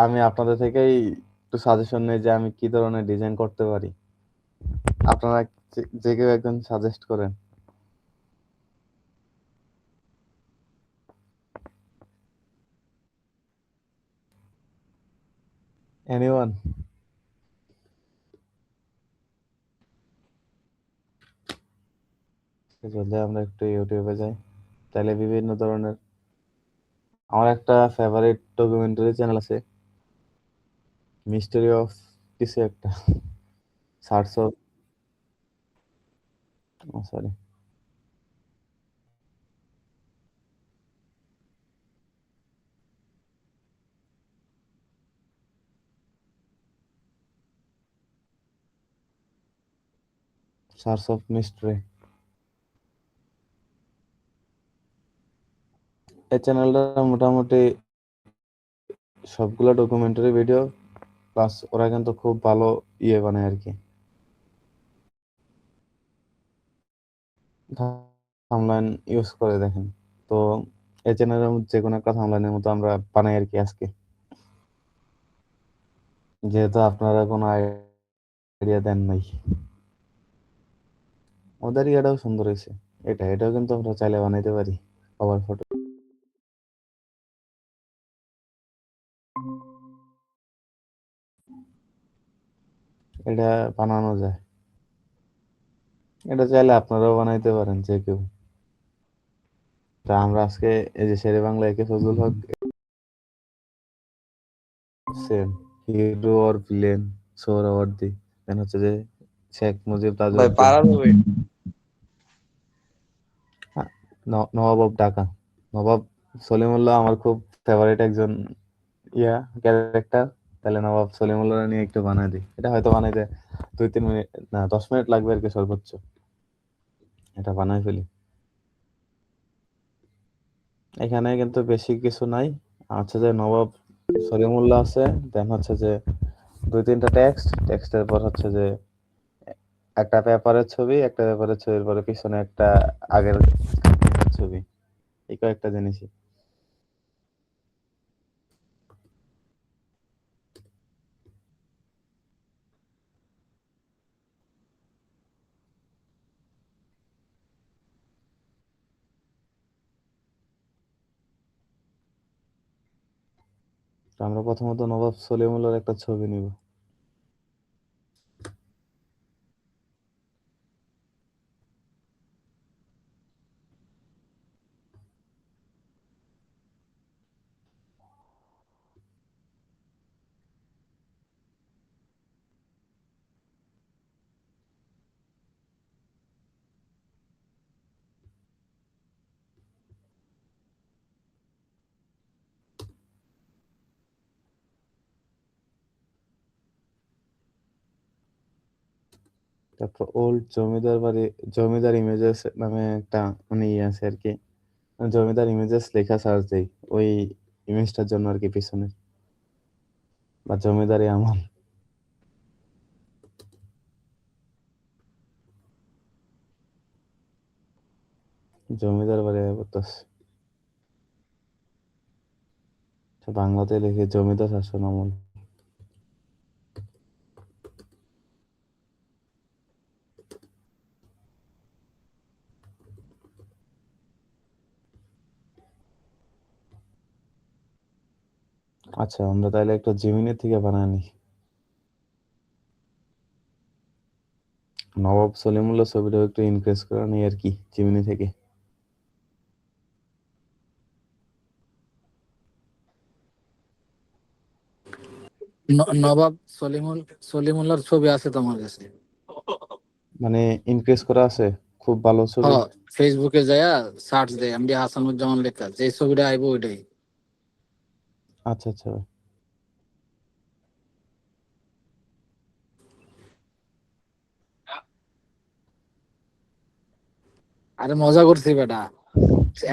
আমি আপনাদের থেকেই একটু সাজেশন নেই যে আমি কি ধরনের ডিজাইন করতে পারি। আপনারা যে কেউ একজন সাজেস্ট করেন। এনিওয়ান? যদি আমরা একটু ইউটিউবে যাই, তাহলে বিভিন্ন ধরনের আমার একটা ফেভারিট ডকুমেন্টারি চ্যানেল আছে, মিস্ট্রি অফ কিছু একটা, search of, sorry, search of mystery. এই চ্যানেলটা মোটামুটি সবগুলো ডকুমেন্টারি ভিডিও, প্লাস ওরা কিন্তু খুব ভালো বানায় আর কি, থাম্বনেল ইউজ করে দেখেন। তো এই চ্যানেলের যে কোনো একটা থাম্বনেলের মতো আমরা বানাই আর কি আজকে, যেহেতু আপনারা কোনো আইডিয়া দেন নাই। ওদের ইয়াটাও সুন্দর হয়েছে, এটাও কিন্তু আমরা চাইলে বানাইতে পারি কভার ফটো। এটা বানানো যায়, এটা চাইলে আপনারাও বানাইতে পারেন যে কেউ। তা আমরা আজকে এই যে Shere Bangla AK Fazlul Haq, same hero or villain, Suhrawardy, then হচ্ছে যে শেখ মুজিব ভাই তাজউদ্দিন, পাড়ার হবে। নবাব অফ ঢাকা, নবাব সলিমুল্লাহ আমার খুব ফেভারিট একজন ক্যারেক্টার। তাহলে নবাব সলিমুল্লাহ নিয়ে একটু বানাই দিই, এটা হয়তো বানাইতে 2-3 মিনিট, না 10 মিনিট লাগবে আর কি সর্বোচ্চ, এটা বানাই ফেলি। এখানে কিন্তু বেশি কিছু নাই, হচ্ছে যে নবাব সলিমুল্লাহ আছে, দেন হচ্ছে যে 2-3টা টেক্সটের পর হচ্ছে যে একটা পেপারের ছবির পরে পিছনে একটা আগের ছবি, এই কয়েকটা জিনিসই। তো আমরা প্রথমত নবাব সলিমুল্লাহর একটা ছবি নিব। তারপর ওল্ড জমিদার বাড়ি, জমিদার ইমেজেস নামে একটা মানে আছে আর কি, জমিদার ইমেজেস লেখা সার্চ দেই ওই ইমেজটার জন্য আর কি পিছনে, বা জমিদারি আমল। জমিদার বাড়ি করতেছে, বাংলাতে লিখে জমিদার শাসন আমল। আচ্ছা, আমরা তাহলে একটা জিমিনি থেকে বানায় নি, নবাব সলিমুল্লাহ ছবিটাও একটু ইনক্রিজ করে নিই আর কি জিমিনি থেকে। নবাব সলিমুল্লাহর ছবি আছে তোমার কাছে? মানে ইনক্রিজ করা আছে, খুব ভালো হ, ছবি। ফেসবুকে যায়া সার্চ দে এমডি হাসানুজ্জামান লেখা, যে ছবিটা আইবো ওইটাই। আচ্ছা আচ্ছা। আরে মজা করছি বেটা,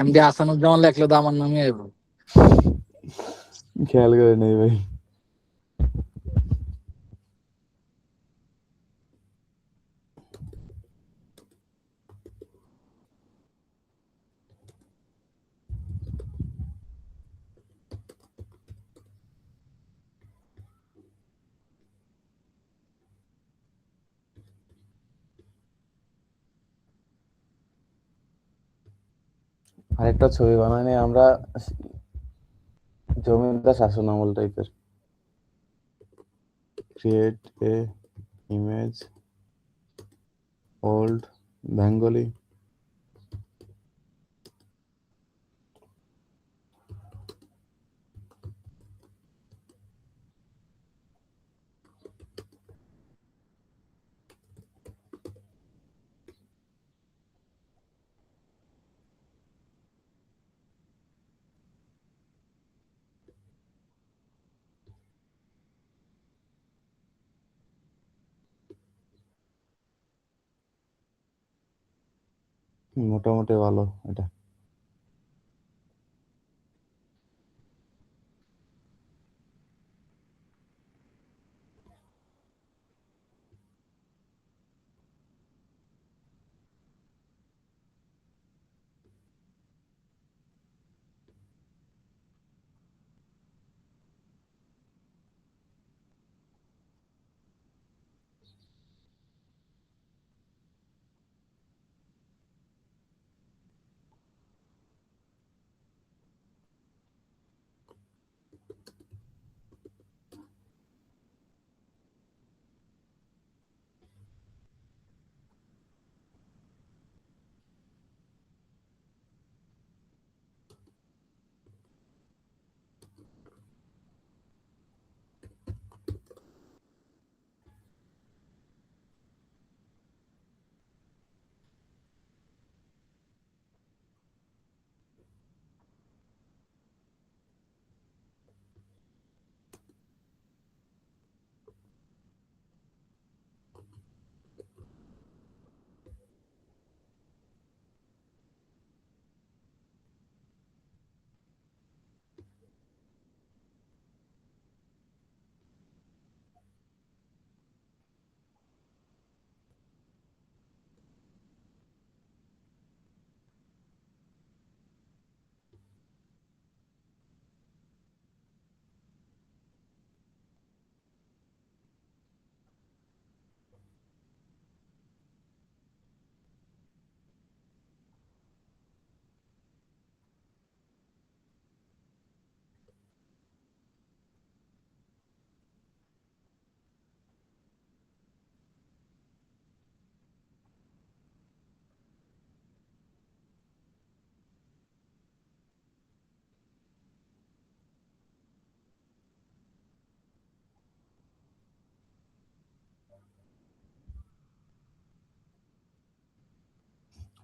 এমডি হাসানুজ্জামান লেখলে তো আমার নামই আইবো। খেয়াল করে নেই ভাই। আরেকটা ছবি বানাইনি আমরা, জমিদার শাসন আমল টাইপের। Create a image old Bengali. মোটামুটি ভালো এটা।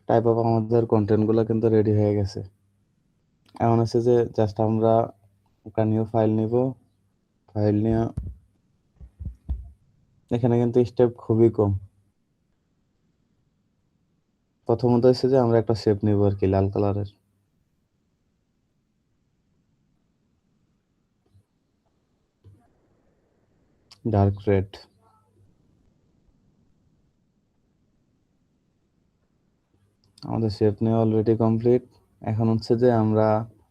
টাইপ অফ আমাদের কন্টেন্ট গুলো কিন্তু রেডি হয়ে গেছে। এমন আছে যে জাস্ট আমরা একটা নিউ ফাইল নিব। ফাইল নিয়ে এখানে কিন্তু স্টেপ খুবই কম। প্রথমত হচ্ছে যে আমরা একটা শেপ নিব আর কি, লাল কালারের ডার্ক রেড। আমাদের শেপ নিয়ে অলরেডি কমপ্লিট। এখন হচ্ছে যে আমরা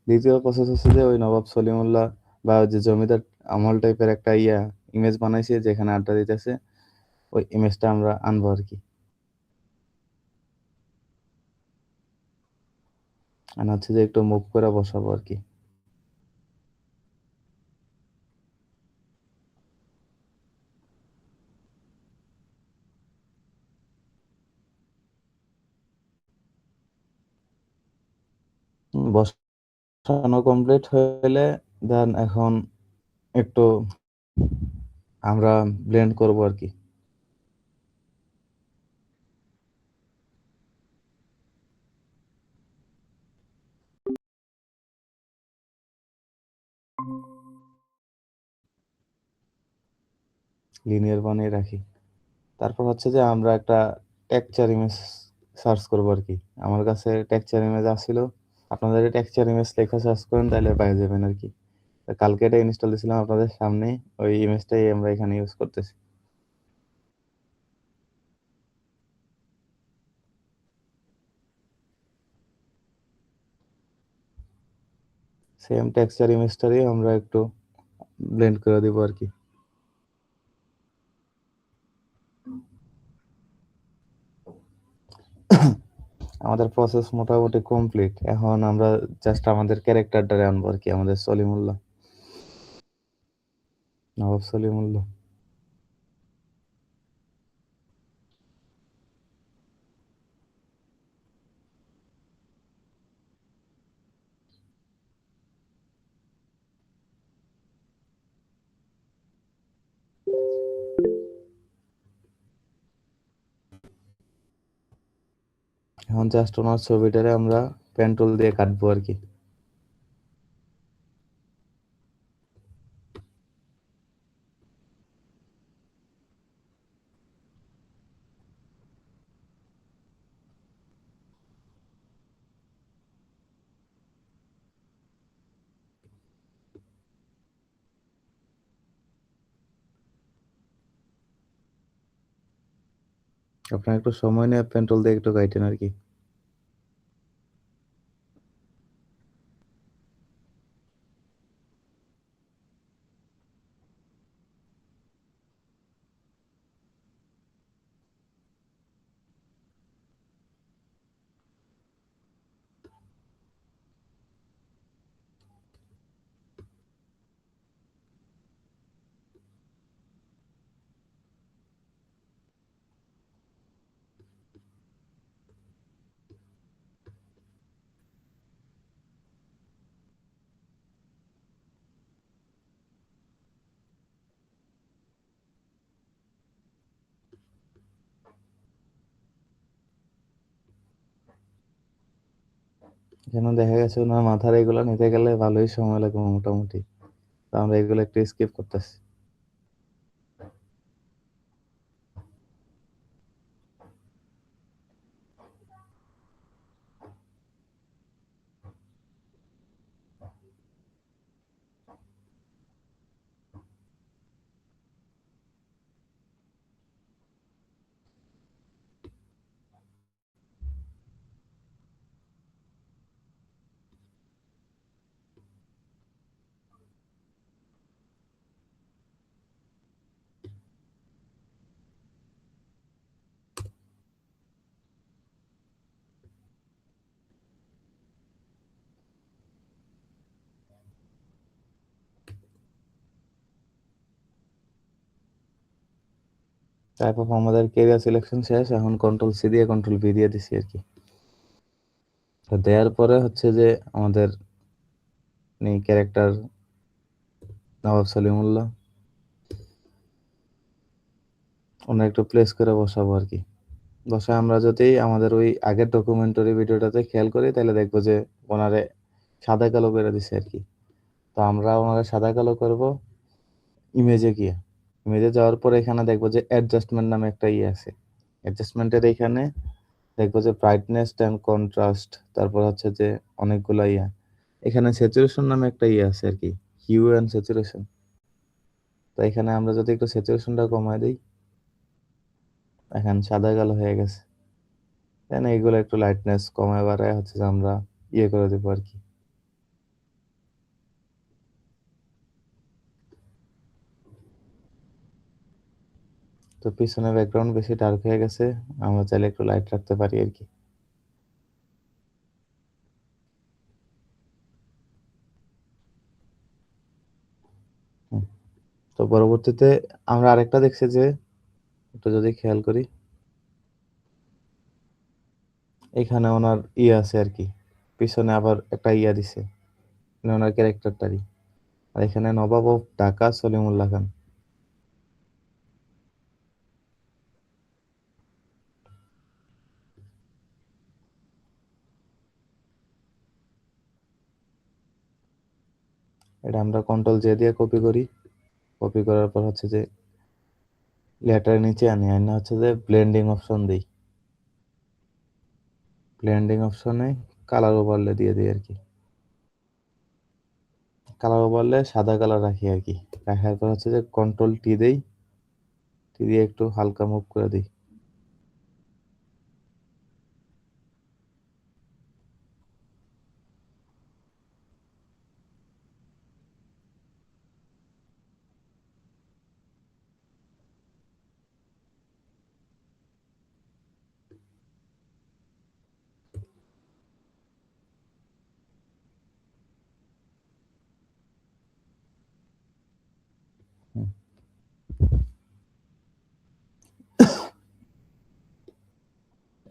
দ্বিতীয় প্রসেস হচ্ছে যে ওই নবাব সলিমুল্লাহ বা যে জমিদার আমল টাইপের একটা ইমেজ বানাইছি যেখানে আড্ডা দিতেছে, ওই ইমেজটা আমরা আনবো আর কি। আর হচ্ছে যে একটু মুভ করে বসাবো আর কি। বসানো কমপ্লিট হলে দেন এখন একটু আমরা ব্লেন্ড করবো আর কি। লিনিয়ার বানিয়ে রাখি। তারপর হচ্ছে যে আমরা একটা টেক্সচার ইমেজ সার্চ করবো আর কি। আমার কাছে টেক্সচার ইমেজ আসছিল, আপনাদের টেক্সচার ইমেজ লেখা সার্চ করেন তাহলে পেয়ে যাবেন আর কি। তো কালকে এটা ইনস্টল দিয়েছিলাম আপনাদের সামনে, ওই ইমেজটাই আমরা এখানে ইউজ করতেছি। সেম টেক্সচার ইমেজটারই আমরা একটু ব্লেন্ড করে দিব আর কি। আমাদের প্রসেস মোটামুটি কমপ্লিট। এখন আমরা জাস্ট আমাদের ক্যারেক্টারটারে আনবো আর কি, আমাদের সলিমুল্লাহ, নবাব সলিমুল্লাহ। এখন জাস্ট ওনার ছবিটারে আমরা পেন টুল দিয়ে কাটবো আর কি। আপনার একটু সময় নিয়ে পেন টুল দিয়ে একটু কাটেন আর কি। যেন দেখা গেছে ওনার মাথার এগুলো নিতে গেলে ভালোই সময় লাগবে মোটামুটি, তো আমরা এগুলো একটু স্কিপ করতেছি। তারপর আমাদের কেরিয়ার সিলেকশন শেষ, এখন কন্ট্রোল সি দিয়ে কন্ট্রোল ভি দিয়ে দিছি আর কি। তো দেওয়ার পরে হচ্ছে যে আমাদের ক্যারেক্টার নবাব সলিমুল্লাহ ওনার একটু প্লেস করে বসাবো আর কি। বসে আমরা যদি আমাদের ওই আগের ডকুমেন্টারি ভিডিওটাতে খেয়াল করি তাহলে দেখবো যে ওনারে সাদা কালো করে দিছে আর কি। তো আমরা ওনারে সাদা কালো করব ইমেজে গিয়ে। ইমেজে যাওয়ার পর এখানে দেখবো যে অ্যাডজাস্টমেন্ট নামে একটা ইয়ে আছে। অ্যাডজাস্টমেন্টের এখানে দেখবো যে ব্রাইটনেস অ্যান্ড কন্ট্রাস্ট, তারপর হচ্ছে যে অনেকগুলা ইয়া, এখানে স্যাচুরেশন নামে একটা ইয়ে আছে আর কি, হিউ অ্যান্ড স্যাচুরেশন। তো এখানে আমরা যদি একটু স্যাচুরেশনটা কমায় দিই, এখন সাদা কালো হয়ে গেছে। দেন এইগুলো একটু লাইটনেস কমায় বাড়ায় হচ্ছে যে আমরা ইয়ে করে দেবো আর কি। তো পিছনে ব্যাকগ্রাউন্ড বেশি ডার্ক হয়ে গেছে, আমরা চাইলে একটু লাইট রাখতে পারি আর কি। হুম। তো পরবর্তীতে আমরা আরেকটা দেখছি যে, একটু যদি খেয়াল করি, এখানে ওনার ইয়ে আছে আর কি, পিছনে আবার একটা ইয়া দিছে, মানে ওনার ক্যারেক্টারটারই। আর এখানে নবাব অফ ঢাকা সলিমুল্লাহ খান। এটা আমরা কন্ট্রোল জে দিয়ে কপি করি। কপি করার পর হচ্ছে যে লেটারের নিচে আনি, আনি হচ্ছে যে ব্লেন্ডিং অপশন দিই। ব্লেন্ডিং অপশনে কালার ওভারলে দিয়ে দিই আর কি। কালার ওভারলে সাদা কালার রাখি আর কি। রাখার পর হচ্ছে যে কন্ট্রোল টি দেই, টি দিয়ে একটু হালকা মুভ করে দিই।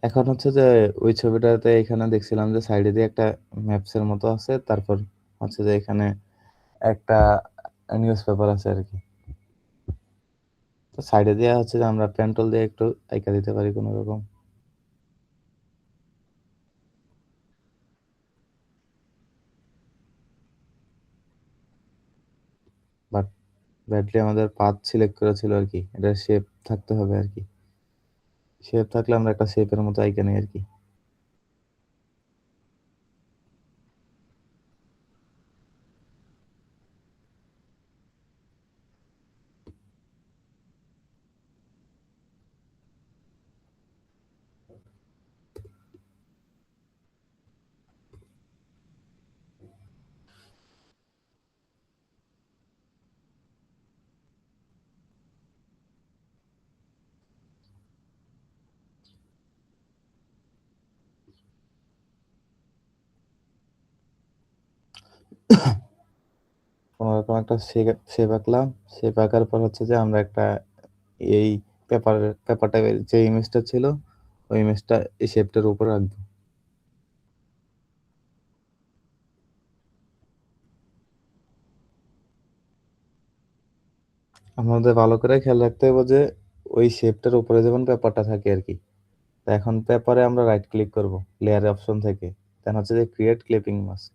এখন হচ্ছে যে ওই ছবিটাতে এখানে দেখছিলাম যে সাইডে দিয়ে একটা ম্যাপস এর মতো আছে, তারপর হচ্ছে যে এখানে একটা নিউজ পেপার আছে আর কি। তো সাইডে দিয়ে হচ্ছে যে আমরা পেন্টল দিয়ে একটু আইকা দিতে পারি কোনো রকম। বাট ব্যাডলি আমাদের পাথ সিলেক্ট করেছিল আর কি, এটা শেপ থাকতে হবে আর কি। শেপ থাকলে আমরা একটা শেপের মতো আইকা নিই আর কি। কোনো রকম একটা শেপ আঁকলাম। শেপ আঁকার পর হচ্ছে যে আমরা একটা এই পেপারটা যে ইমেজটা ছিল ওই ইমেজটা এই শেপটার উপর রাখবো। আমাদের ভালো করে খেয়াল রাখতে হবে যে ওই শেপটার উপরে যেমন পেপারটা থাকে আর কি। তা এখন পেপারে আমরা রাইট ক্লিক করব লেয়ার অপশন থেকে, দেন হচ্ছে যে create clipping mask.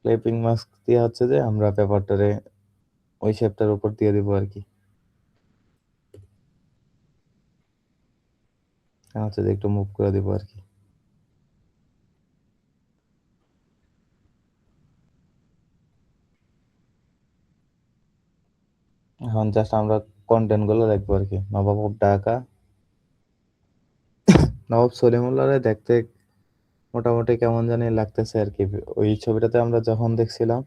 Clipping mask দিয়ে হচ্ছে যে আমরা পেপারটারে ওই শেপটার উপর দিয়ে দিব আর কি। এখন হচ্ছে যে একটু মুভ করে দিব আর কি। এখন জাস্ট আমরা কন্টেন্ট গুলো দেখবো আর কি। নবাব অফ ঢাকা, নবাব সলিমুল্লাহরে দেখতে মোটামুটি কেমন জানি লাগতেছে আর কি। ওই ছবিটাতে আমরা যখন দেখছিলাম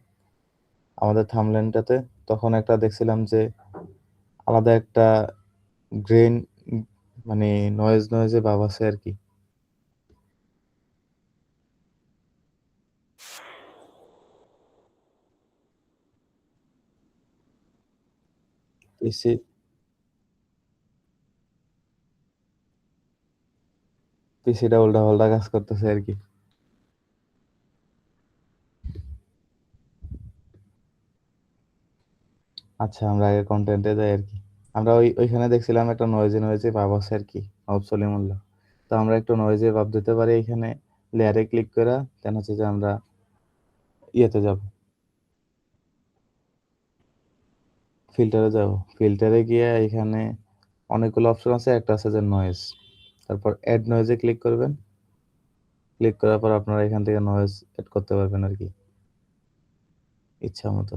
আমাদের থাম্বনেইলটাতে, তখন একটা দেখছিলাম যে আলাদা একটা গ্রেন, মানে নয়েজ নয়েজে ভাব আছে আর কি। পিসি পিসিটা উল্টা পাল্টা কাজ করতেছে আর কি। আচ্ছা আমরা আগে কন্টেন্টে যাই আর কি। আমরা ওইখানে দেখছিলাম একটা নয়েজে নয়েজে ভাব আছে আর কি নবাব সলিমুল্লাহ। তো আমরা একটু নয়েজে ভাব দিতে পারি এখানে, লেয়ারে ক্লিক করা, দেন হচ্ছে যে আমরা ইয়েতে যাব, ফিল্টারে যাব। ফিল্টারে গিয়ে এখানে অনেকগুলো অপশন আছে, একটা আছে যে নয়েজ, তারপর অ্যাড নয়েজে ক্লিক করবেন। ক্লিক করার পর আপনারা এখান থেকে নয়েজ এড করতে পারবেন আর কি ইচ্ছা মতো।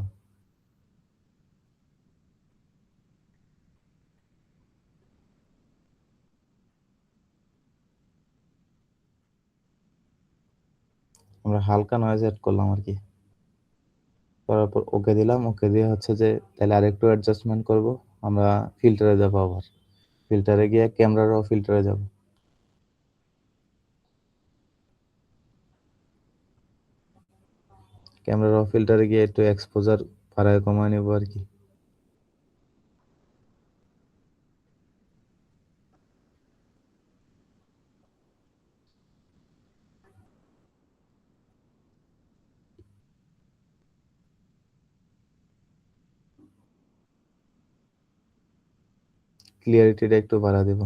আমরা হালকা নয়েজ এড করলাম আর কি। করার পর ওকে দিলাম। ওকে দিয়ে হচ্ছে যে তাহলে আরেকটু অ্যাডজাস্টমেন্ট করব। আমরা ফিল্টারে যাব আবার। ফিল্টারে গিয়ে ক্যামেরা র ফিল্টারে যাব। ক্যামেরা র ফিল্টারে গিয়ে একটু এক্সপোজার বাড়ায় কমায় নেব আর কি। ক্লিয়ারিটিটা একটু বাড়া দেব।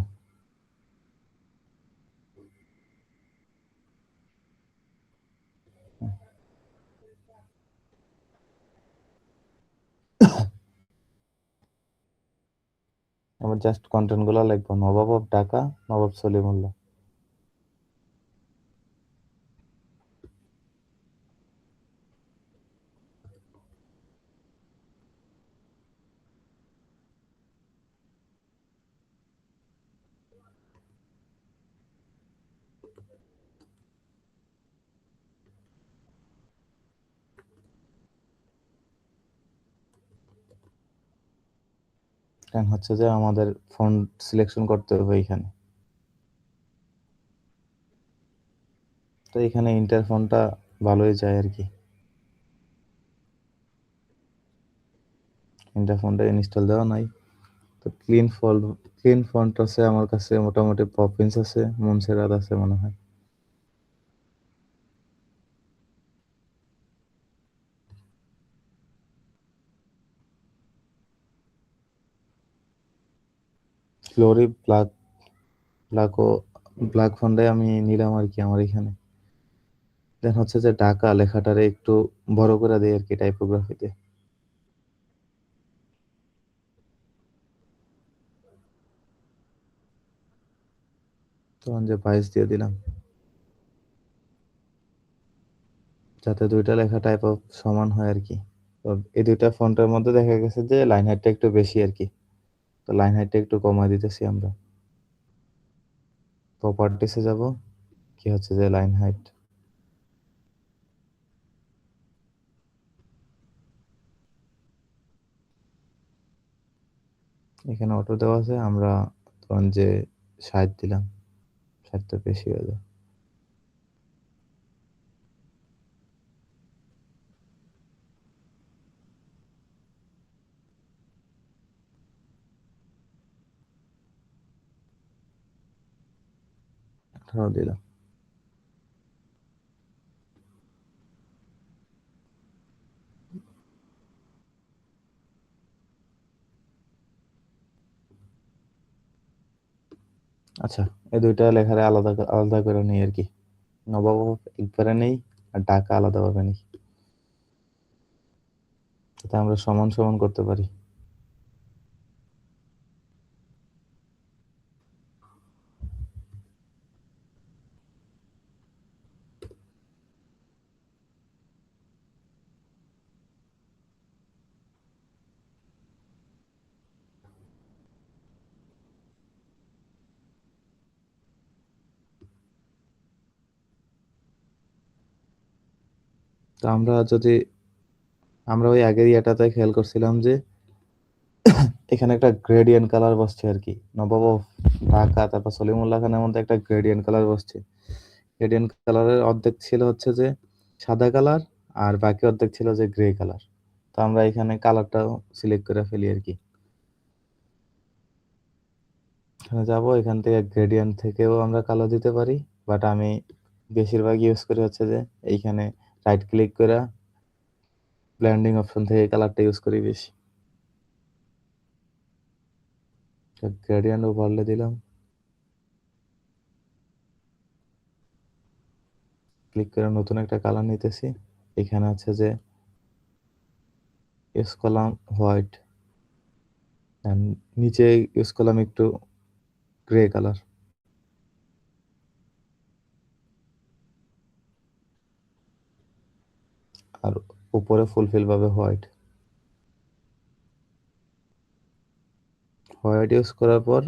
আমার জাস্ট কন্টেন্ট গুলো লিখবো নবাব অফ ঢাকা, নবাব সলিমুল্লাহ। কারণ হচ্ছে যে আমাদের ফন্ট সিলেকশন করতে হবে এখানে। তো এখানে ইন্টার ফন্টটা ভালোই যায় আর কি। ইন্টার ফন্টটা ইনস্টল দেওয়া নাই, তো তো ক্লিন ফন্ট আছে আমার কাছে, মোটামুটি পপিন্স আছে, মনসেরাত আছে মনে হয়। গ্লোরি ব্ল্যাক ফন্টে আমি নিলাম আর কি আমার এখানে। দেন হচ্ছে যে ঢাকা লেখাটারে একটু বড় করে দেই আর কি টাইপোগ্রাফিতে। তখন যে 22 দিয়ে দিলাম, যাতে দুইটা লেখা টাইপ অফ সমান হয় আর কি। তো এই দুইটা ফন্টের মধ্যে দেখা গেছে যে লাইন হাইটটা একটু বেশি আর কি। তো লাইন হাইটটা একটু কমায় দিতেছি আমরা। প্রপার্টিসে যাব, কি হচ্ছে যে লাইন হাইট, এখানে অটো দেওয়া আছে, আমরা তখন যে 60 দিলাম, 60 তো বেশি হয়ে যায়। দিলাম। আচ্ছা, এই দুইটা লেখারে আলাদা আলাদা করে নেই আর কি। নবাব একবারে নেই, আর ঢাকা আলাদাভাবে নেই, যাতে আমরা সমান সমান করতে পারি। তো আমরা ওই আগের ইয়াটাতে খেয়াল করছিলাম যে এখানে একটা গ্রেডিয়েন্ট কালার বসছে আর কি। নবাব ঢাকা তারপর সলিমুল্লাহ খানের মধ্যে একটা গ্রেডিয়েন্ট কালার বসছে। গ্রেডিয়েন্ট কালারের অর্ধেক ছিল হচ্ছে যে সাদা কালার, আর বাকি অর্ধেক ছিল যে গ্রে কালার। তো আমরা এখানে কালারটাও সিলেক্ট করে ফেলি আর কি। এখানে যাবো, এখান থেকে গ্রেডিয়েন্ট থেকেও আমরা কালার দিতে পারি, বাট আমি বেশিরভাগ ইউজ করি হচ্ছে যে এইখানে রাইট ক্লিক করে ব্লেন্ডিং অপশন থেকে কালারটা ইউজ করি বেশি। গ্রেডিয়েন্ট ওভারলে দিলাম, ক্লিক করে নতুন একটা কালার নিতেছি। এখানে আছে যে ইউজ করলাম হোয়াইট, নিচে ইউজ করলাম একটু গ্রে কালার, আর উপরে ফুলফিল ভাবে হোয়াইট। হোয়াইট ইউজ করার পর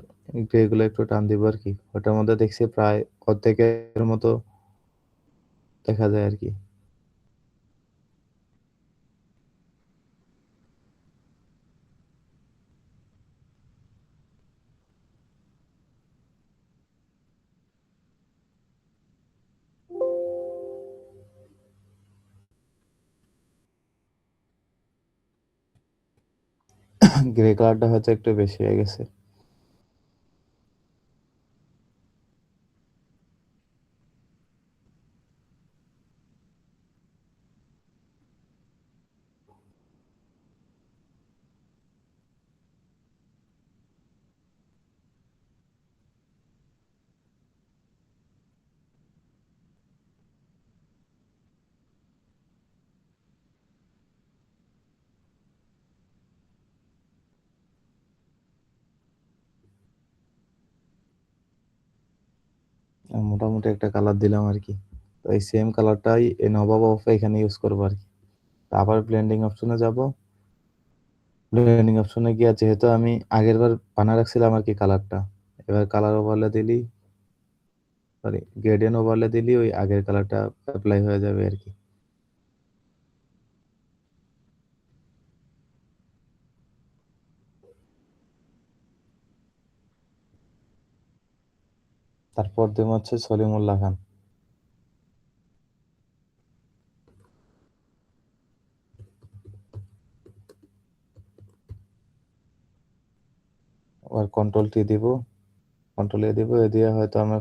গ্রে গুলো একটু টান দিব আর কি। ওটার মধ্যে দেখছি প্রায় অর্ধেকের মতো দেখা যায় আর কি। গ্রে কালারটা হয়তো একটু বেশি হয়ে গেছে। মোটামুটি একটা কালার দিলাম আর কি। তো এই সেম কালারটাই এই নবাব অফ এখানে ইউজ করবো আর কি। আবার ব্লেন্ডিং অপশনে যাব, ব্লেন্ডিং অপশনে গিয়ে যেহেতু আমি আগের বার বানা রাখছিলাম আর কি কালারটা, এবার কালার ওভারলে দিলি, সরি গ্রেডিয়েন্ট ওভারলে দিলি ওই আগের কালারটা অ্যাপ্লাই হয়ে যাবে আর কি। তারপর দিন হচ্ছে সলিমুল্লাহ খান। আবার কন্ট্রোল টি দিব, কন্ট্রোল এ দিব, এ দিয়ে হয়তো আমরা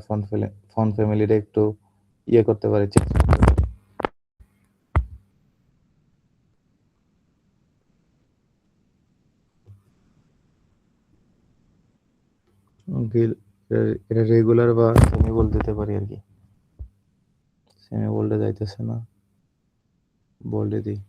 ফন্ট ফ্যামিলিটা একটু ইয়ে করতে পারি, চেঞ্জ করতে পারি। এটা রেগুলার বা সেমি বোল্ড দিতে পারি আর কি। সেমি বোল্ডে যাইতেছে না, বোল্ডে দিই।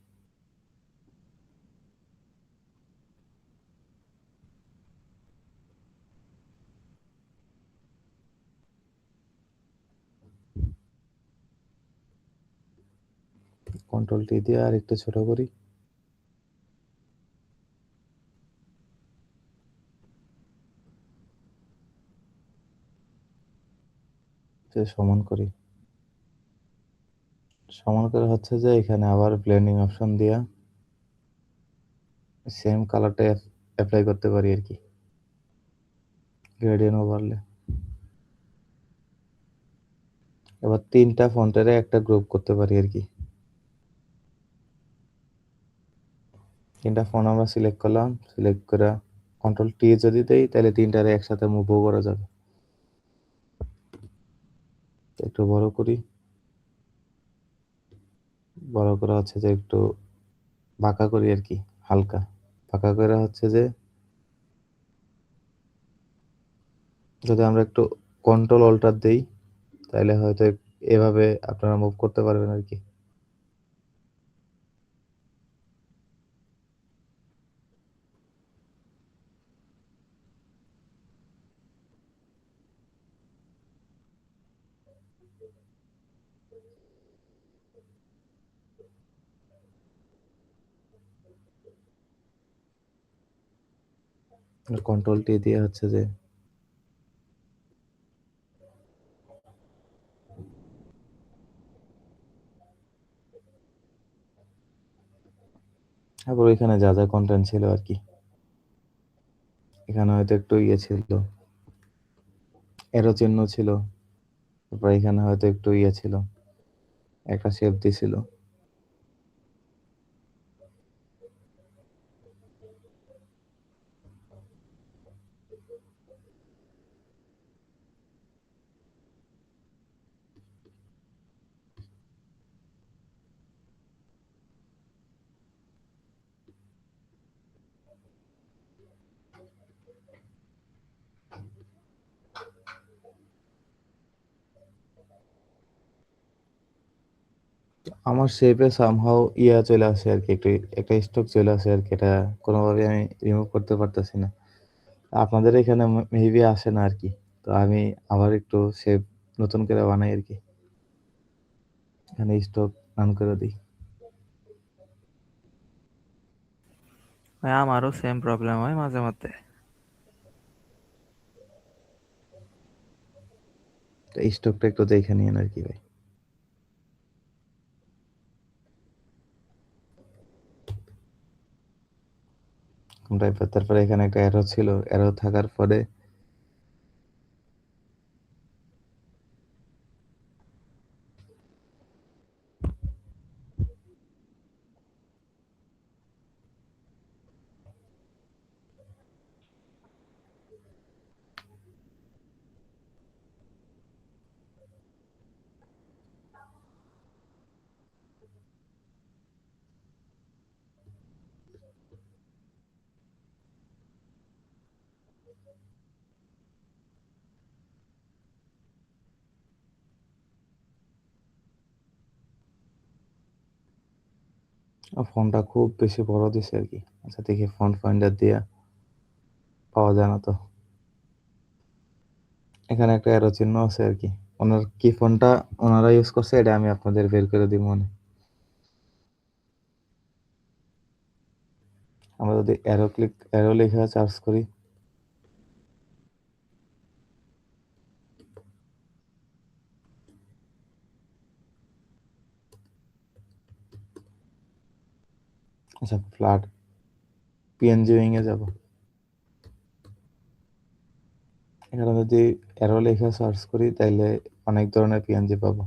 কন্ট্রোল টি দিয়ে আর একটু ছোট করি। সমান করি, সমান করে হচ্ছে যে এখানে আবার ব্লেন্ডিং অপশন দিয়া সেম কালারটা অ্যাপ্লাই করতে পারি আর কি, গ্রেডিয়েন্ট ওভারলে। এবার তিনটা ফন্টের একটা গ্রুপ করতে পারি আর কি। তিনটা ফন্ট আমরা সিলেক্ট করলাম, সিলেক্ট করে কন্ট্রোল টি যদি দেই তাহলে তিনটারে একসাথে মুভও করা যাবে। একটু বড় করি, বড় করে হচ্ছে যে একটু বাঁকা করি আর কি, হালকা বাঁকা করে হচ্ছে যে যদি আমরা একটু কন্ট্রোল অল্টার দেই তাহলে হয়তো এভাবে আপনারা মুভ করতে পারবেন আর কি। কন্ট্রোল টি দিয়ে হচ্ছে যে তারপর এখানে যা যা কন্টেন্ট ছিল আর কি, এখানে হয়তো একটু ইয়ে ছিল, এরো চিহ্ন ছিল, তারপর এখানে হয়তো একটু ইয়ে ছিল, একটা শেপ দিছিল। আমার শেপে সামহাও ইয়া চলে আসে আর কি, একটু একটা স্ট্রোক চলে আসে আর কি, এটা কোনোভাবে আমি রিমুভ করতে পারতেছি না। আপনাদের এখানে মেবি আসে না আর কি, তো আমি আবার একটু শেপ নতুন করে বানাই আর কি। এখানে স্ট্রোক রান করে দিই। ভাই আমারও সেম প্রবলেম হয় মাঝে মধ্যে। তো স্ট্রোকটা একটু দেখে নিন আর কি ভাই। তারপরে এখানে একটা অ্যারো ছিল, অ্যারো থাকার পরে ফোনটা খুব বেশি বড় দিছে আর কি। আচ্ছা দেখি ফন্ট ফাইন্ডার দিয়া পাওয়া যায় না তো। এখানে একটা অ্যারো চিহ্ন আছে আর কি, ওনার কি ফোনটা ওনারা ইউজ করছে এটা আমি আপনাদের বের করে দিব মনে। আমরা যদি অ্যারো লেখা সার্চ করি, আচ্ছা ফ্ল্যাট পিএনজি উইং এ যাব। এখানে যদি অ্যারো লেখা সার্চ করি তাইলে অনেক ধরনের পিএনজি পাবো।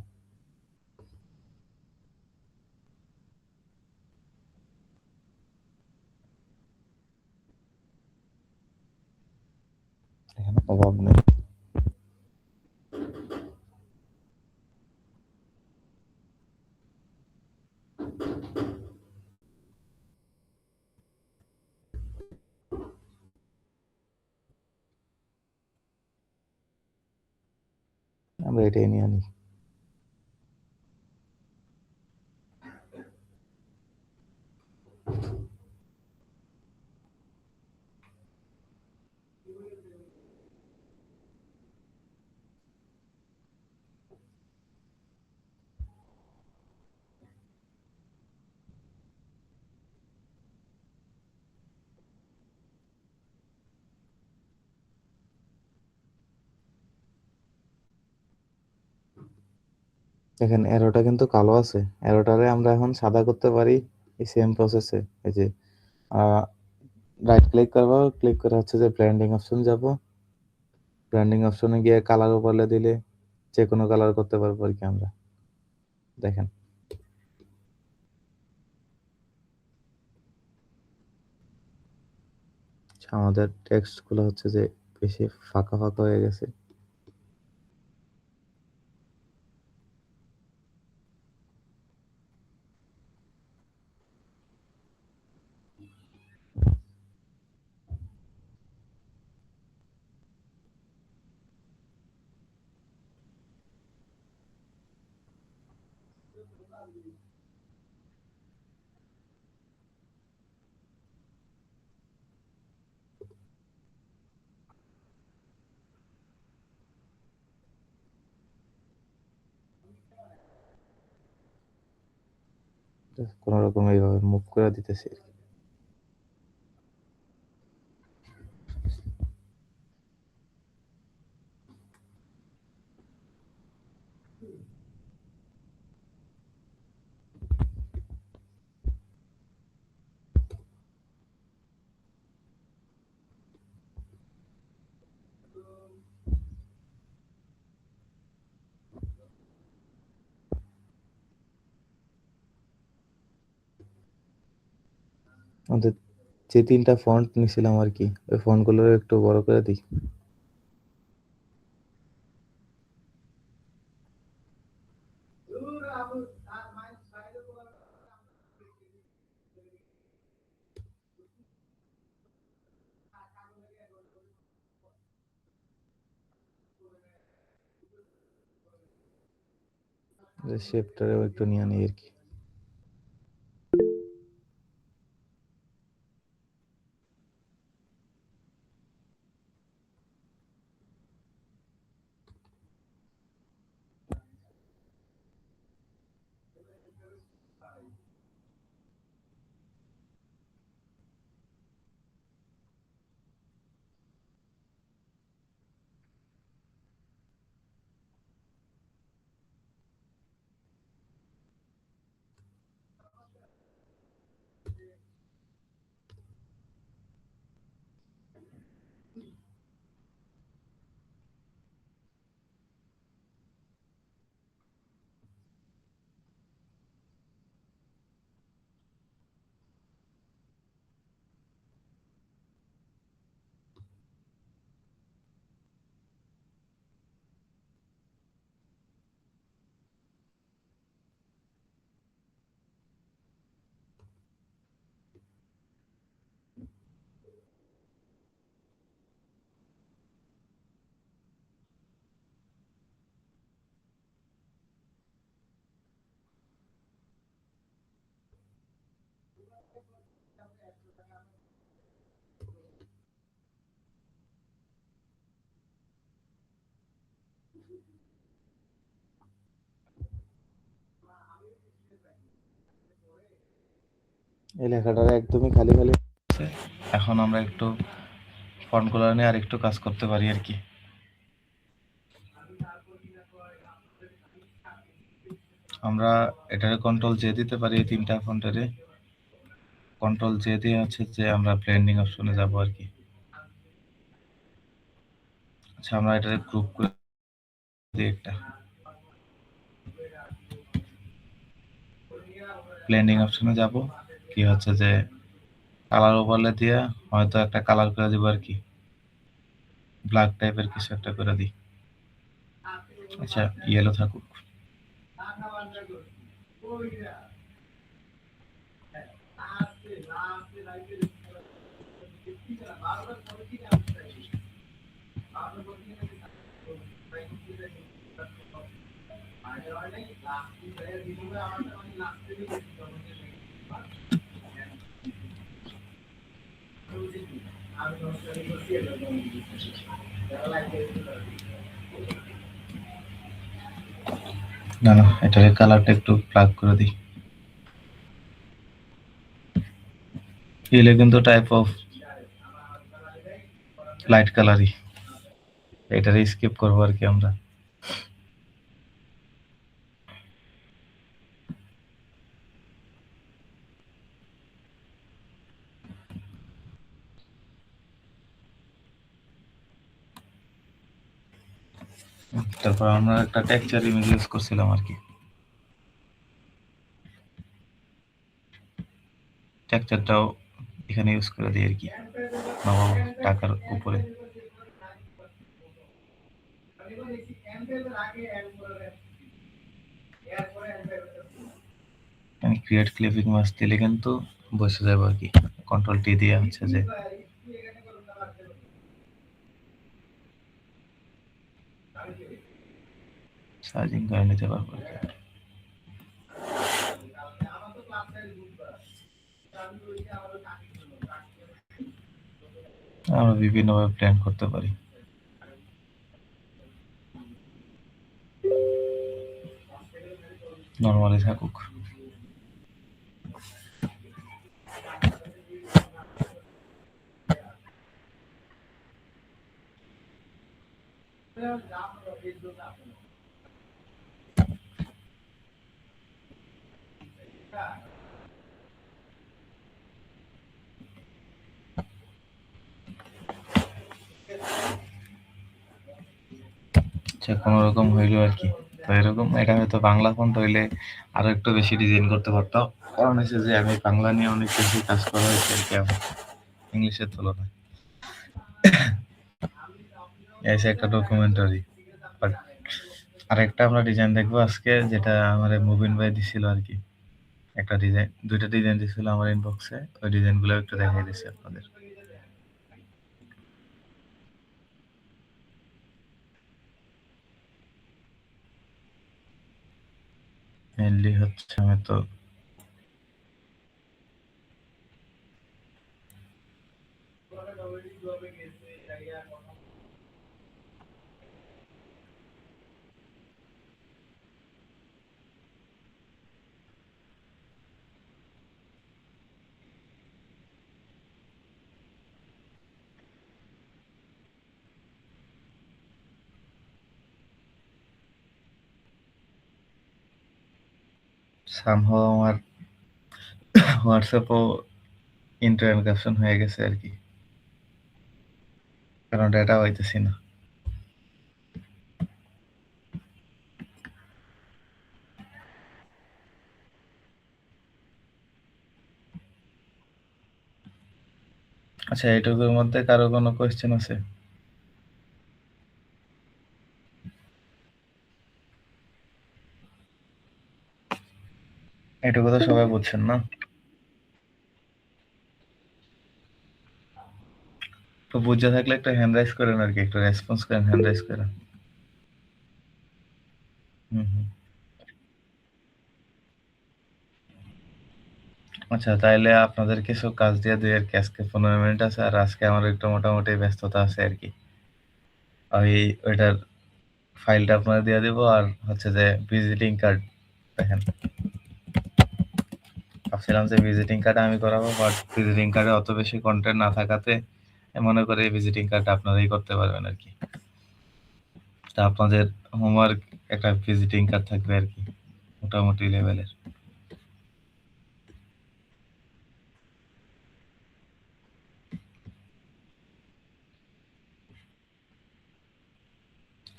এখানে অভাব নেই। আমরা এটাই নিয়ে আনি। দেখেন এরোটা কিন্তু কালো আছে, এরোটারে আমরা এখন সাদা করতে পারি এই সেম প্রসেসে। এই যে রাইট ক্লিক করবো, ক্লিক করে হচ্ছে যে ব্লেন্ডিং অপশন যাব, ব্লেন্ডিং অপশনে গিয়ে কালার ওভারলে দিলে যে কোনো কালার করতে পারবো আর কি আমরা। দেখেন আমাদের টেক্সট গুলো হচ্ছে যে বেশি ফাঁকা ফাঁকা হয়ে গেছে। কোন রকম এইভাবে মুভ করে দিতেছি। আমাদের যে তিনটা ফন্ট নিছিলাম আর কি, ওই ফন্ট গুলো একটু বড় করে দিই। শেপটাও একটু নিয়ে নিই আর কি। এই লেখাটা একদমই খালি খালি আছে। এখন আমরা একটু ফন্ট গুলো নিয়ে আর একটু কাজ করতে পারি আর কি। আমরা এটারে কন্ট্রোল জে দিতে পারি, এই তিনটা ফন্টেরে কন্ট্রোল জে দিয়ে হচ্ছে যে আমরা ব্লেন্ডিং অপশনে যাব আর কি। আচ্ছা আমরা এটারে গ্রুপ করে দিই একটা। ব্লেন্ডিং অপশনে যাব, কি হচ্ছে যে কালার ওভারলে দিয়ে হয়তো একটা কালার করে দিব আর কি। ব্ল্যাক টাইপের কিছু একটা করে দিই। আচ্ছা, ইয়েলো থাকুক। না না, এটার কালারটা একটু ব্ল্যাক করে দিই। এগুলো কিন্তু টাইপ অফ লাইট কালারই, এটার স্কিপ করবো আর কি আমরা। তারপর আমরা একটা টেক্সচার ইমেজ ইউজ করছিলাম আর কি, টেক্সচারটাও এখানে ইউজ করে দিই আর কি, নবম টাকার উপরে। ক্রিয়েট ক্লিপিং মাস্ক দিলে কিন্তু বসে যাবে আর কি, কন্ট্রোল টি দিয়ে হচ্ছে যে সার্জিং করে নিতে পারবো আর কি। আমরা বিভিন্নভাবে প্ল্যান করতে পারি। নর্মালি থাকুক। আচ্ছা, কোনো রকম হইলো আর কি। তো এরকম, এটা হয়তো বাংলা ফন্ট হইলে আরো একটু বেশি ডিজাইন করতে পারতাম, কারণ হচ্ছে যে আমি বাংলা নিয়ে অনেক বেশি কাজ করা হয়েছে আর কি আমার ইংলিশের তুলনায়। এসে একটা ডকুমেন্টারি, বাট আরেকটা আমরা ডিজাইন দেখবো আজকে, যেটা আমার মুবিন ভাই দিছিল আর কি। একটা ডিজাইন, দুইটা ডিজাইন দিছিল আমার ইনবক্সে, ওই ডিজাইনগুলো একটু দেখাই দিচ্ছি আপনাদের। মেনলি হচ্ছে আমি তো সামহাও আমার হোয়াটসঅ্যাপও ইন্টার ক্যাপশন হয়ে গেছে আর কি, কারণ ডেটা পাইতেছি না। আচ্ছা, এইটুকুর মধ্যে কারো কোনো কোয়েশ্চেন আছে? এটুকু তো সবাই বুঝছেন না? তো বুঝে থাকলে একটা হ্যান্ড রাইজ করেন আর কি, একটা রেসপন্স করেন হ্যান্ড রাইজ করেন। হুম। আচ্ছা, তাইলে আপনাদের কিছু কাজ দিয়ে দিই আর কি, আজকে 15 মিনিট আছে, আর আজকে আমার একটু মোটামুটি ব্যস্ততা আছে আর কি। ওই ওইটার ফাইলটা আপনাদের দিয়ে দিব, আর হচ্ছে যে ভিজিটিং কার্ড দেখেন, ভাবছিলাম যে ভিজিটিং কার্ড আমি করাবো, বাট ভিজিটিং কার্ডে অত বেশি কন্টেন্ট না থাকাতে মনে করে ভিজিটিং কার্ড আপনারাই করতে পারবেন আর কি। তা আপনাদের হোমওয়ার্ক একটা ভিজিটিং কার্ড থাকবে আর কি, মোটামুটি লেভেলের।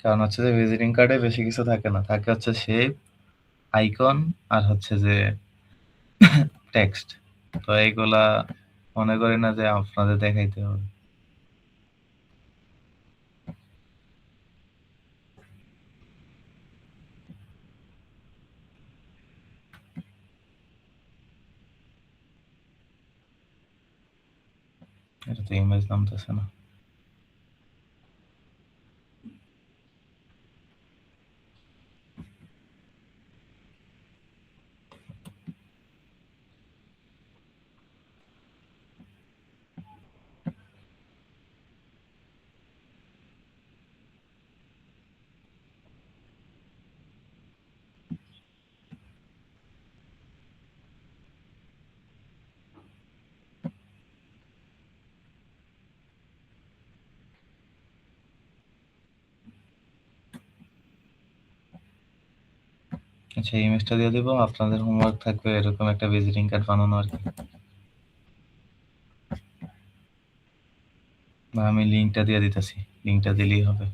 কারণ হচ্ছে যে ভিজিটিং কার্ডে বেশি কিছু থাকে না, থাকে হচ্ছে শেপ, আইকন, আর হচ্ছে যে টেক্সট। তো এইগুলা মনে করি না যে আপনাদের দেখাইতে হবে। এটা তো ইমেজ নামতেছে না। আচ্ছা, এই ইমেজটা দিয়ে দিব। আপনাদের হোমওয়ার্ক থাকবে এরকম একটা ভিজিটিং কার্ড বানানো আর কি। বা আমি লিঙ্কটা দিয়ে দিতেছি, লিঙ্কটা দিলেই হবে।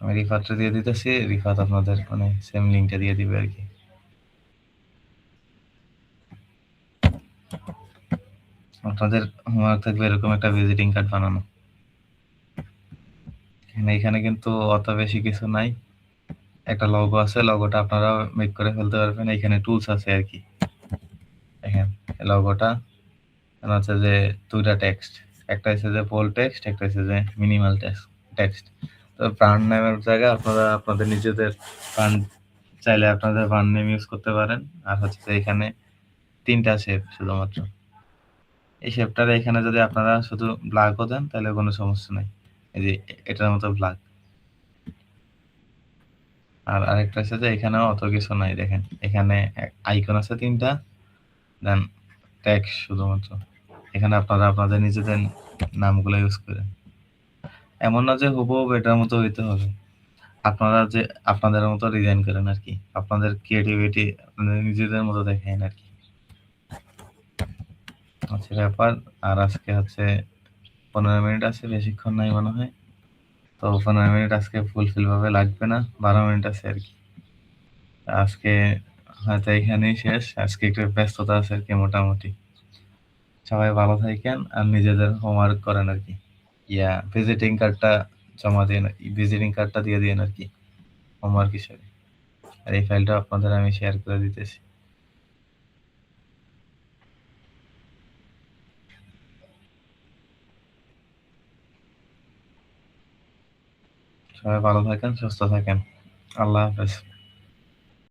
আমি রিফাতটা দিয়ে দিতেছি, রিফাত আপনাদের মানে সেম লিঙ্কটা দিয়ে দিবে আর কি। আপনাদের হোমওয়ার্ক থাকবে এরকম একটা ভিজিটিং কার্ড বানানো। এখানে কিন্তু অত বেশি কিছু নাই, একটা লোগো আছে, লোগোটা আপনারা মেক করে ফেলতে পারবেন। এখানে টুলস আছে আর কি। দেখেন লোগোটা হচ্ছে যে দুইটা টেক্সট, একটা হচ্ছে যে বোল্ড টেক্সট, একটা হচ্ছে যে মিনিমাল টেক্সট। তো ব্র্যান্ড নেমের জায়গায় আপনারা আপনাদের নিজেদের ব্র্যান্ড চাইলে আপনাদের ব্র্যান্ড নেম ইউজ করতে পারেন। আর হচ্ছে যে এখানে 3টা শেপ শুধুমাত্র। এই শেপটার এখানে যদি আপনারা শুধু ব্ল্যাকও দেন তাহলে কোনো সমস্যা নাই। এই যে এটার মতো ব্ল্যাক। আর আরেকটা আছে যে এখানেও অত কিছু নাই, দেখেন এখানে আইকন আছে 3টা, দেন টেক্সট শুধুমাত্র। এখানে আপনারা আপনাদের নিজেদের নামগুলো ইউজ করেন। এমন না যে হুবহু এটার মতো হইতে হবে, আপনারা যে আপনাদের মতো ডিজাইন করেন আর কি, আপনাদের ক্রিয়েটিভিটি আপনাদের নিজেদের মতো দেখেন আর কি। আচ্ছা ব্যাপার। আর আজকে হচ্ছে 15 মিনিট আছে, বেশিক্ষণ নাই মনে হয়। তো 15 মিনিট আজকে ফুলফিল ভাবে লাগবে না, 12 মিনিট আছে আর কি। আজকে হয়তো এখানেই শেষ। আজকে একটু ব্যস্ততা আছে আর কি মোটামুটি। সবাই ভালো থাকেন আর নিজেদের হোমওয়ার্ক করেন আর কি। ভিজিটিং কার্ডটা জমা দিন, ভিজিটিং কার্ডটা দিয়ে দিন আর কি হোমওয়ার্ক হিসেবে। আর এই ফাইলটা আপনাদের আমি শেয়ার করে দিতেছি। সবাই ভালো থাকেন, সুস্থ থাকেন। আল্লাহ হাফেজ।